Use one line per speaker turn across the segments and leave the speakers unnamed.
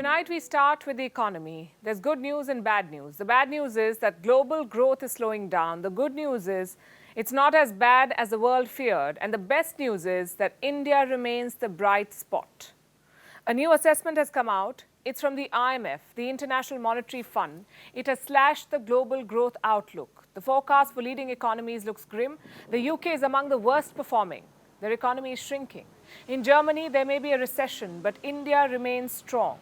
Tonight we start with the economy. There's good news and bad news. The bad news is that global growth is slowing down. The good news is it's not as bad as the world feared. And the best news is that India remains the bright spot. A new assessment has come out. It's from the IMF, the International Monetary Fund. It has slashed the global growth outlook. The forecast for leading economies looks grim. The UK is among the worst performing. Their economy is shrinking. In Germany, there may be a recession, but India remains strong.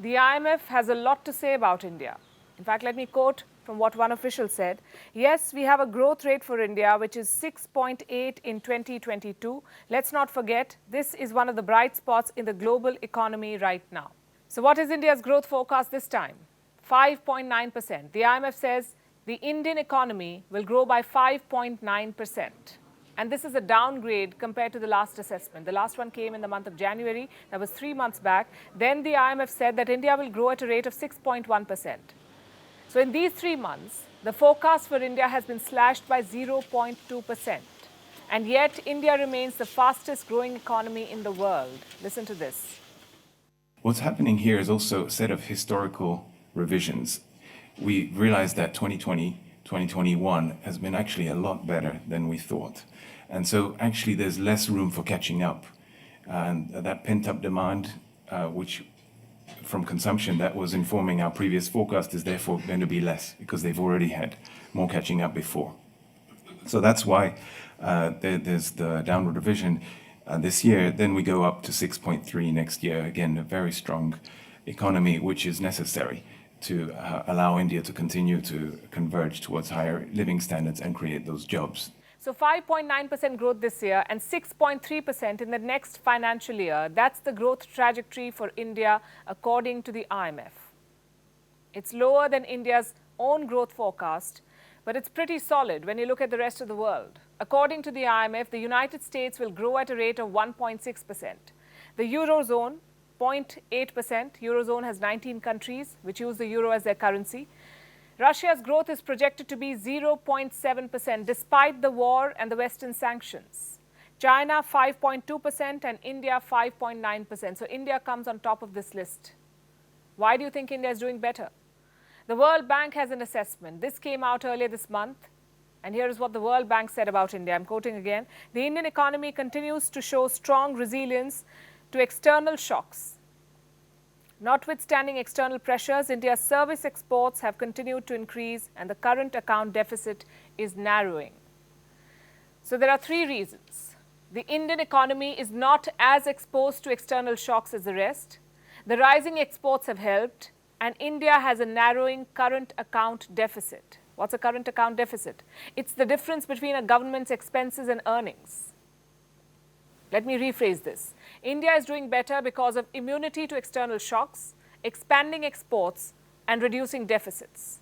The IMF has a lot to say about India. In fact, let me quote from what one official said. Yes, we have a growth rate for India, which is 6.8 in 2022. Let's not forget, this is one of the bright spots in the global economy right now. So what is India's growth forecast this time? 5.9%. The IMF says the Indian economy will grow by 5.9%. And this is a downgrade compared to the last assessment. The last one came in the month of January. That was 3 months back. Then the IMF said that India will grow at a rate of 6.1%. So in these 3 months, the forecast for India has been slashed by 0.2%. And yet, India remains the fastest growing economy in the world. Listen to this.
What's happening here is also a set of historical revisions. We realized that 2020, 2021 has been actually a lot better than we thought. And so actually there's less room for catching up. And that pent-up demand, which from consumption that was informing our previous forecast, is therefore going to be less because they've already had more catching up before. So that's why there's the downward revision this year. Then we go up to 6.3 next year. Again, a very strong economy, which is necessary to allow India to continue to converge towards higher living standards and create those jobs.
So 5.9% growth this year and 6.3% in the next financial year. That's the growth trajectory for India according to the IMF. It's lower than India's own growth forecast, but it's pretty solid when you look at the rest of the world. According to the IMF, the United States will grow at a rate of 1.6%. The Eurozone, 0.8%. Eurozone has 19 countries which use the euro as their currency. Russia's growth is projected to be 0.7% despite the war and the Western sanctions. China 5.2% and India 5.9%. So India comes on top of this list. Why do you think India is doing better? The World Bank has an assessment. This came out earlier this month. And here is what the World Bank said about India. I'm quoting again. The Indian economy continues to show strong resilience to external shocks. Notwithstanding external pressures, India's service exports have continued to increase and the current account deficit is narrowing. So there are 3 reasons. The Indian economy is not as exposed to external shocks as the rest. The rising exports have helped, and India has a narrowing current account deficit. What's a current account deficit? It's the difference between a government's expenses and earnings. Let me rephrase this. India is doing better because of immunity to external shocks, expanding exports, and reducing deficits.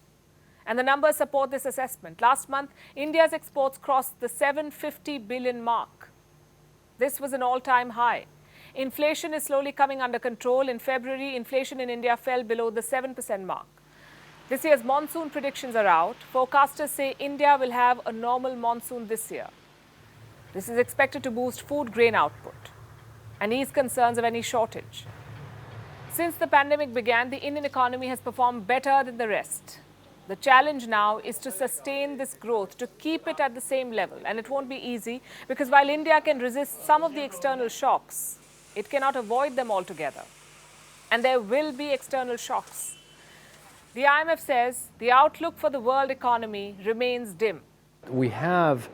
And the numbers support this assessment. Last month, India's exports crossed the 750 billion mark. This was an all-time high. Inflation is slowly coming under control. In February, inflation in India fell below the 7% mark. This year's monsoon predictions are out. Forecasters say India will have a normal monsoon this year. This is expected to boost food grain output and ease concerns of any shortage. Since the pandemic began, the Indian economy has performed better than the rest. The challenge now is to sustain this growth, to keep it at the same level. And it won't be easy because while India can resist some of the external shocks, it cannot avoid them altogether. And there will be external shocks. The IMF says the outlook for the world economy remains dim.
We have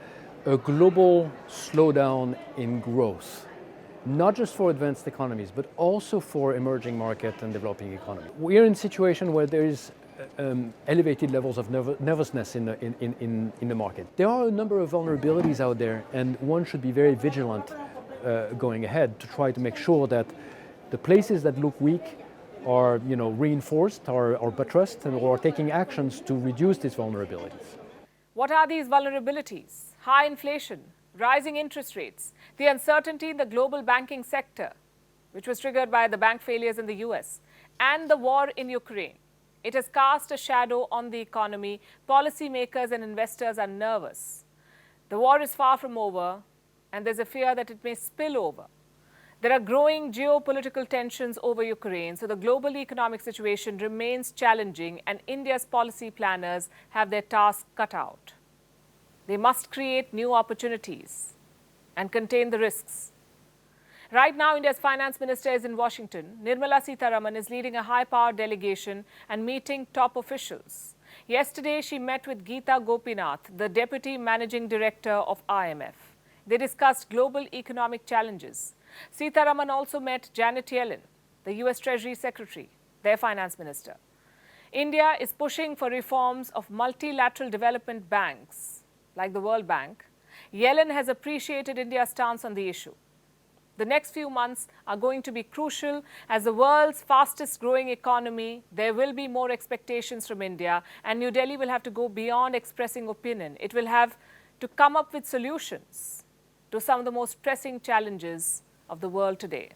a global slowdown in growth, not just for advanced economies, but also for emerging market and developing economies. We are in a situation where there is elevated levels of nervousness in the market. There are a number of vulnerabilities out there, and one should be very vigilant going ahead to try to make sure that the places that look weak are reinforced or buttressed and or taking actions to reduce these vulnerabilities.
What are these vulnerabilities? High inflation, rising interest rates, the uncertainty in the global banking sector, which was triggered by the bank failures in the US, and the war in Ukraine. It has cast a shadow on the economy. Policymakers and investors are nervous. The war is far from over, and there's a fear that it may spill over. There are growing geopolitical tensions over Ukraine, so the global economic situation remains challenging and India's policy planners have their task cut out. They must create new opportunities and contain the risks. Right now, India's finance minister is in Washington. Nirmala Sitharaman is leading a high-powered delegation and meeting top officials. Yesterday, she met with Geeta Gopinath, the deputy managing director of IMF. They discussed global economic challenges. Sitharaman also met Janet Yellen, the US Treasury Secretary, their finance minister. India is pushing for reforms of multilateral development banks, like the World Bank. Yellen has appreciated India's stance on the issue. The next few months are going to be crucial. As the world's fastest growing economy, there will be more expectations from India, and New Delhi will have to go beyond expressing opinion. It will have to come up with solutions to some of the most pressing challenges of the world today.